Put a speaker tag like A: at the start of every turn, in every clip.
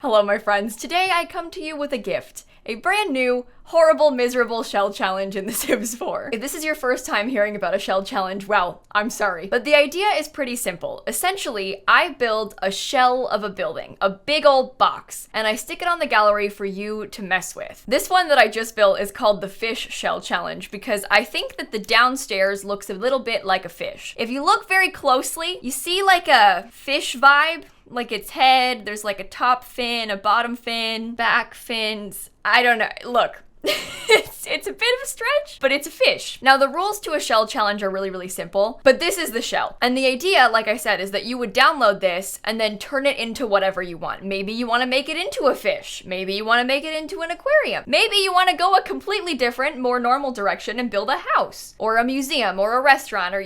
A: Hello my friends, today I come to you with a gift. A brand new, horrible, miserable shell challenge in The Sims 4. If this is your first time hearing about a shell challenge, well, I'm sorry. But the idea is pretty simple. Essentially, I build a shell of a building, a big old box, and I stick it on the gallery for you to mess with. This one that I just built is called the Fish Shell Challenge because I think that the downstairs looks a little bit like a fish. If you look very closely, you see like a fish vibe. Like its head, there's like a top fin, a bottom fin, back fins. I don't know. Look, it's a bit of a stretch, but it's a fish. Now, the rules to a shell challenge are really, really simple, but this is the shell. And the idea, like I said, is that you would download this and then turn it into whatever you want. Maybe you want to make it into a fish. Maybe you want to make it into an aquarium. Maybe you want to go a completely different, more normal direction and build a house or a museum or a restaurant or,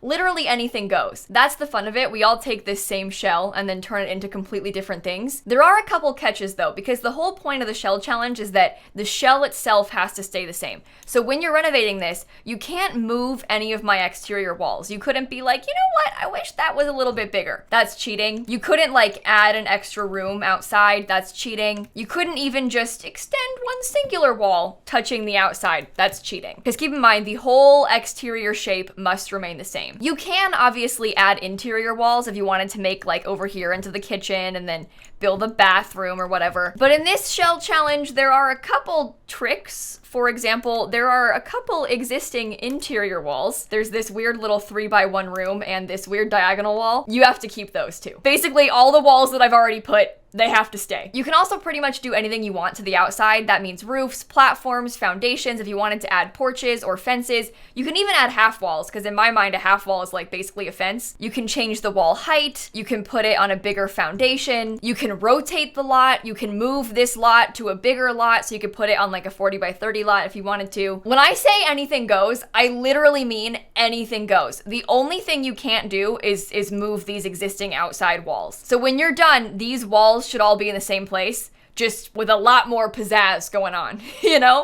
A: literally anything goes. That's the fun of it. We all take this same shell and then turn it into completely different things. There are a couple catches though, because the whole point of the shell challenge is that the shell itself has to stay the same. So when you're renovating this, you can't move any of my exterior walls. You couldn't be like, you know what, I wish that was a little bit bigger. That's cheating. You couldn't like add an extra room outside. That's cheating. You couldn't even just extend one singular wall touching the outside. That's cheating. Because keep in mind, the whole exterior shape must remain the same. You can obviously add interior walls if you wanted to make like over here into the kitchen and then build a bathroom or whatever. But in this shell challenge, there are a couple tricks. For example, there are a couple existing interior walls. There's this weird little 3x1 room and this weird diagonal wall. You have to keep those too. Basically, all the walls that I've already put, they have to stay. You can also pretty much do anything you want to the outside. That means roofs, platforms, foundations. If you wanted to add porches or fences, you can even add half walls, because in my mind, a half wall is like basically a fence. You can change the wall height. You can put it on a bigger foundation. You can rotate the lot. You can move this lot to a bigger lot, so you could put it on like a 40x30 lot if you wanted to. When I say anything goes, I literally mean anything goes. The only thing you can't do is move these existing outside walls. So when you're done, these walls should all be in the same place, just with a lot more pizzazz going on,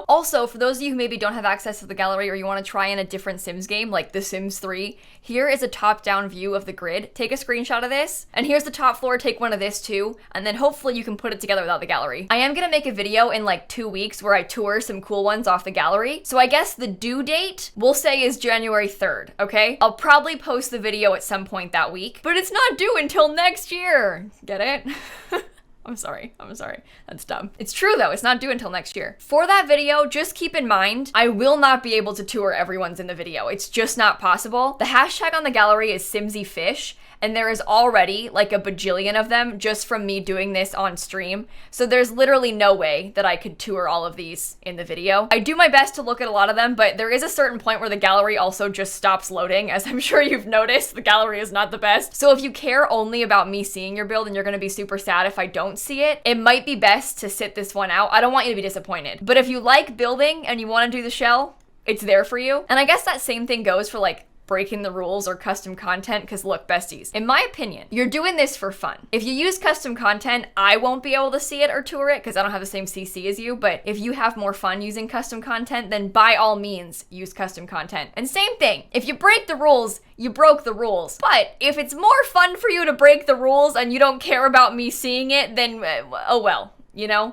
A: Also, for those of you who maybe don't have access to the gallery or you want to try in a different Sims game, like The Sims 3, here is a top-down view of the grid. Take a screenshot of this, and here's the top floor, take one of this too, and then hopefully you can put it together without the gallery. I am gonna make a video in like 2 weeks where I tour some cool ones off the gallery, so I guess the due date, we'll say, is January 3rd, okay? I'll probably post the video at some point that week, but it's not due until next year. Get it? I'm sorry. That's dumb. It's true though, it's not due until next year. For that video, just keep in mind, I will not be able to tour everyone's in the video. It's just not possible. The hashtag on the gallery is SimsyFish, and there is already like a bajillion of them just from me doing this on stream. So there's literally no way that I could tour all of these in the video. I do my best to look at a lot of them, but there is a certain point where the gallery also just stops loading. As I'm sure you've noticed, the gallery is not the best. So if you care only about me seeing your build and you're gonna be super sad if I don't see it, it might be best to sit this one out. I don't want you to be disappointed. But if you like building and you wanna do the shell, it's there for you. And I guess that same thing goes for like breaking the rules or custom content, because look, besties, in my opinion, you're doing this for fun. If you use custom content, I won't be able to see it or tour it because I don't have the same CC as you, but if you have more fun using custom content, then by all means, use custom content. And same thing, if you break the rules, you broke the rules. But if it's more fun for you to break the rules and you don't care about me seeing it, then oh well,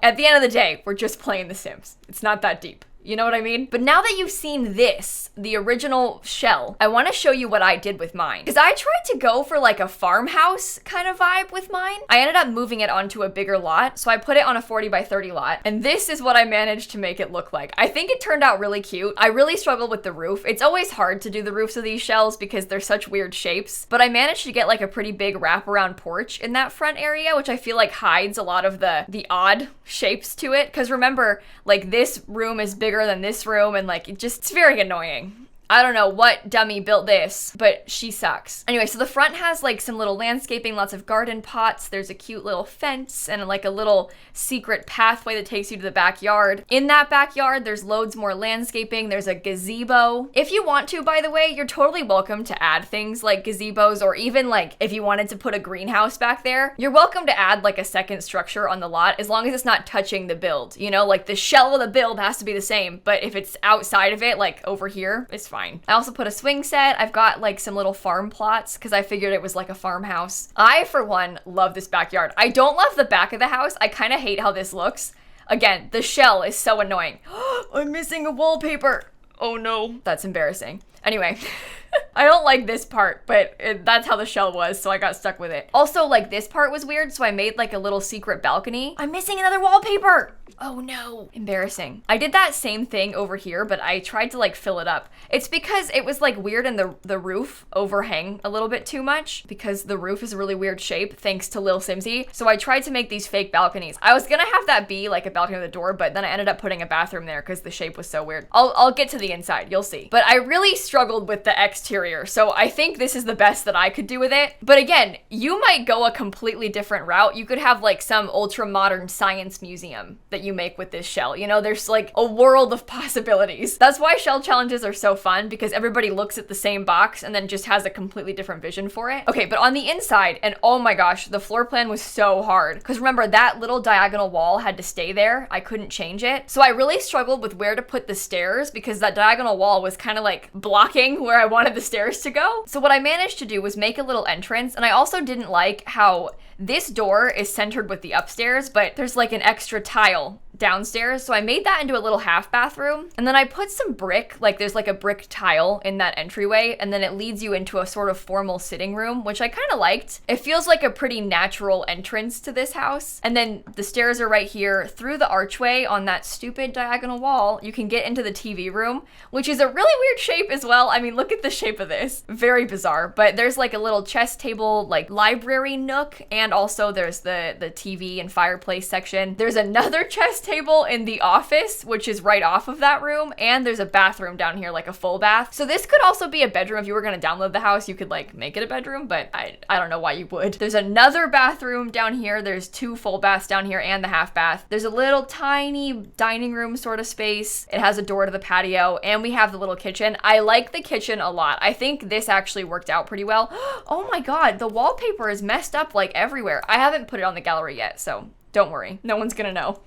A: At the end of the day, we're just playing The Sims. It's not that deep. You know what I mean? But now that you've seen this, the original shell, I want to show you what I did with mine. Because I tried to go for like a farmhouse kind of vibe with mine. I ended up moving it onto a bigger lot, so I put it on a 40x30 lot. And this is what I managed to make it look like. I think it turned out really cute. I really struggled with the roof. It's always hard to do the roofs of these shells because they're such weird shapes. But I managed to get like a pretty big wraparound porch in that front area, which I feel like hides a lot of the odd shapes to it. Because remember, like this room is bigger than this room, and like it's very annoying. I don't know what dummy built this, but she sucks. Anyway, so the front has like some little landscaping, lots of garden pots. There's a cute little fence and like a little secret pathway that takes you to the backyard. In that backyard, there's loads more landscaping. There's a gazebo. If you want to, by the way, you're totally welcome to add things like gazebos, or even like if you wanted to put a greenhouse back there, you're welcome to add like a second structure on the lot, as long as it's not touching the build. Like the shell of the build has to be the same, but if it's outside of it, like over here, it's fine. I also put a swing set. I've got like some little farm plots because I figured it was like a farmhouse. I, for one, love this backyard. I don't love the back of the house. I kind of hate how this looks. Again, the shell is so annoying. I'm missing a wallpaper. Oh no, that's embarrassing. Anyway, I don't like this part, but that's how the shell was, so I got stuck with it. Also, like, this part was weird, so I made like a little secret balcony. I'm missing another wallpaper! Oh no, embarrassing. I did that same thing over here, but I tried to like fill it up. It's because it was like weird and the roof overhang a little bit too much because the roof is a really weird shape thanks to Lil Simsy. So I tried to make these fake balconies. I was gonna have that be like a balcony with a door, but then I ended up putting a bathroom there because the shape was so weird. I'll get to the inside, you'll see. But I really struggled with the exterior, so I think this is the best that I could do with it. But again, you might go a completely different route. You could have like some ultra modern science museum that you make with this shell. You know, there's like a world of possibilities. That's why shell challenges are so fun, because everybody looks at the same box and then just has a completely different vision for it. Okay, but on the inside, and oh my gosh, the floor plan was so hard. Because remember, that little diagonal wall had to stay there. I couldn't change it. So I really struggled with where to put the stairs because that diagonal wall was kind of like blocking where I wanted the stairs to go. So what I managed to do was make a little entrance, and I also didn't like how this door is centered with the upstairs, but there's like an extra tile downstairs. So I made that into a little half bathroom. And then I put some brick, like there's like a brick tile in that entryway. And then it leads you into a sort of formal sitting room, which I kind of liked. It feels like a pretty natural entrance to this house. And then the stairs are right here. Through the archway on that stupid diagonal wall, you can get into the TV room, which is a really weird shape as well. I mean, look at the shape of this. Very bizarre. But there's like a little chess table, like library nook. And also there's the TV and fireplace section. There's another chess table in the office, which is right off of that room, and there's a bathroom down here, like a full bath. So this could also be a bedroom. If you were going to download the house, you could like make it a bedroom, but I don't know why you would. There's another bathroom down here. There's two full baths down here and the half bath. There's a little tiny dining room sort of space. It has a door to the patio, and we have the little kitchen. I like the kitchen a lot. I think this actually worked out pretty well. Oh my god, the wallpaper is messed up like everywhere. I haven't put it on the gallery yet, so don't worry, no one's gonna know.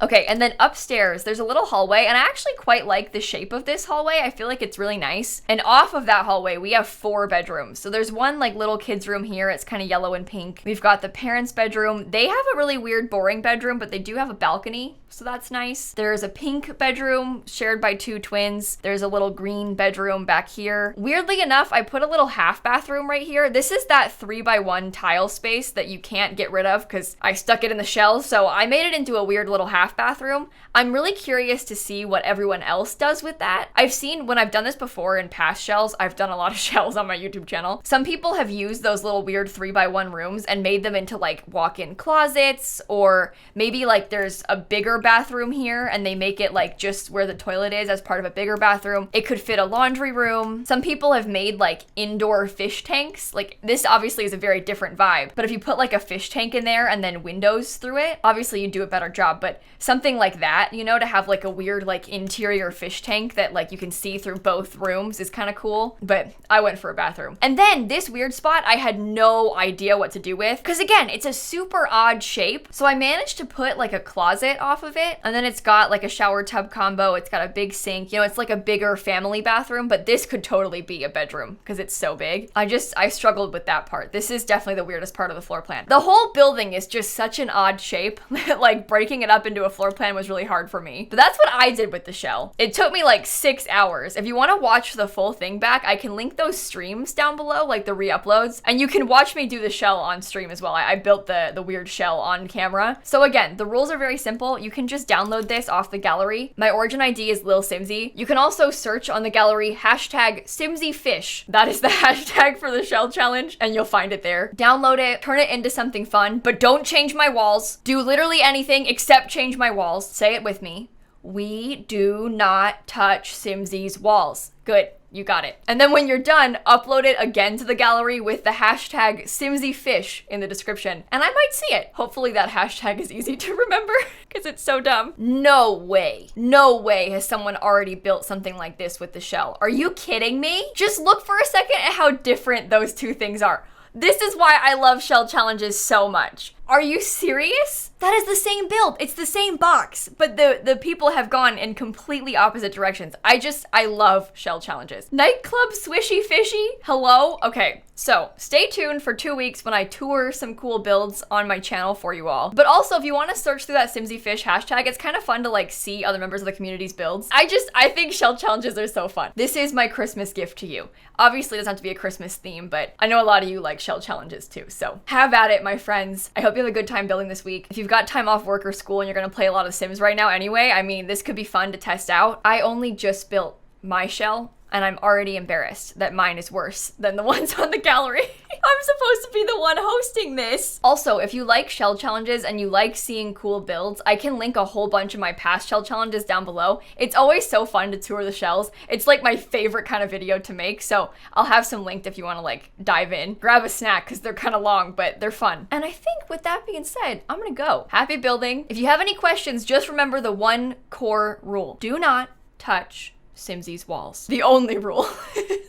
A: Okay, and then upstairs, there's a little hallway, and I actually quite like the shape of this hallway. I feel like it's really nice. And off of that hallway, we have 4 bedrooms. So there's one like little kid's room here. It's kind of yellow and pink. We've got the parents' bedroom. They have a really weird, boring bedroom, but they do have a balcony, so that's nice. There's a pink bedroom shared by 2 twins. There's a little green bedroom back here. Weirdly enough, I put a little half bathroom right here. This is that 3x1 tile space that you can't get rid of because I stuck it in the shell. So I made it into a weird little half bathroom. I'm really curious to see what everyone else does with that. I've seen when I've done this before in past shells, I've done a lot of shells on my YouTube channel. Some people have used those little weird 3x1 rooms and made them into like walk-in closets, or maybe like there's a bigger bathroom here and they make it like just where the toilet is as part of a bigger bathroom. It could fit a laundry room. Some people have made like indoor fish tanks. Like this obviously is a very different vibe, but if you put like a fish tank in there and then windows through it, obviously you do a better job, but something like that, you know, to have like a weird like interior fish tank that like you can see through both rooms is kind of cool. But I went for a bathroom. And then this weird spot I had no idea what to do with, because again, it's a super odd shape. So I managed to put like a closet off of it, and then it's got like a shower tub combo. It's got a big sink, you know, it's like a bigger family bathroom, but this could totally be a bedroom because it's so big. I struggled with that part. This is definitely the weirdest part of the floor plan. The whole building is just such an odd shape. Like breaking it up into a floor plan was really hard for me. But that's what I did with the shell. It took me like 6 hours. If you want to watch the full thing back, I can link those streams down below, like the re-uploads, and you can watch me do the shell on stream as well. I built the weird shell on camera. So again, the rules are very simple. You can just download this off the gallery. My origin ID is Lil Simsy. You can also search on the gallery #SimsyFish. That is the hashtag for the shell challenge, and you'll find it there. Download it, turn it into something fun, but don't change my walls. Do literally anything except change my walls. Say it with me. We do not touch Simsy's walls. Good. You got it. And then when you're done, upload it again to the gallery with the #SimsyFish in the description, and I might see it. Hopefully that hashtag is easy to remember because it's so dumb. No way has someone already built something like this with the shell. Are you kidding me? Just look for a second at how different those two things are. This is why I love shell challenges so much. Are you serious? That is the same build. It's the same box, but the people have gone in completely opposite directions. I love shell challenges. Nightclub Swishy Fishy? Hello? Okay, so stay tuned for 2 weeks when I tour some cool builds on my channel for you all. But also, if you want to search through that SimsyFish hashtag, it's kind of fun to like see other members of the community's builds. I think shell challenges are so fun. This is my Christmas gift to you. Obviously, it doesn't have to be a Christmas theme, but I know a lot of you like shell challenges too, so have at it, my friends. I hope you have a good time building this week. If you've got time off work or school and you're gonna play a lot of Sims right now anyway, I mean, this could be fun to test out. I only just built my shell, and I'm already embarrassed that mine is worse than the ones on the gallery. I'm supposed to be the one hosting this. Also, if you like shell challenges and you like seeing cool builds, I can link a whole bunch of my past shell challenges down below. It's always so fun to tour the shells. It's like my favorite kind of video to make, so I'll have some linked if you want to like dive in. Grab a snack because they're kind of long, but they're fun. And I think with that being said, I'm gonna go. Happy building. If you have any questions, just remember the one core rule. Do not touch Simsy's walls. The only rule.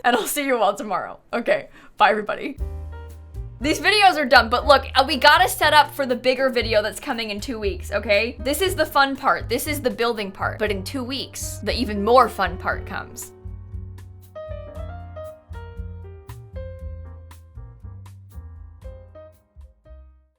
A: And I'll see you all tomorrow. Okay, bye everybody. These videos are done, but look, we gotta set up for the bigger video that's coming in 2 weeks, okay? This is the fun part. This is the building part. But in 2 weeks, the even more fun part comes.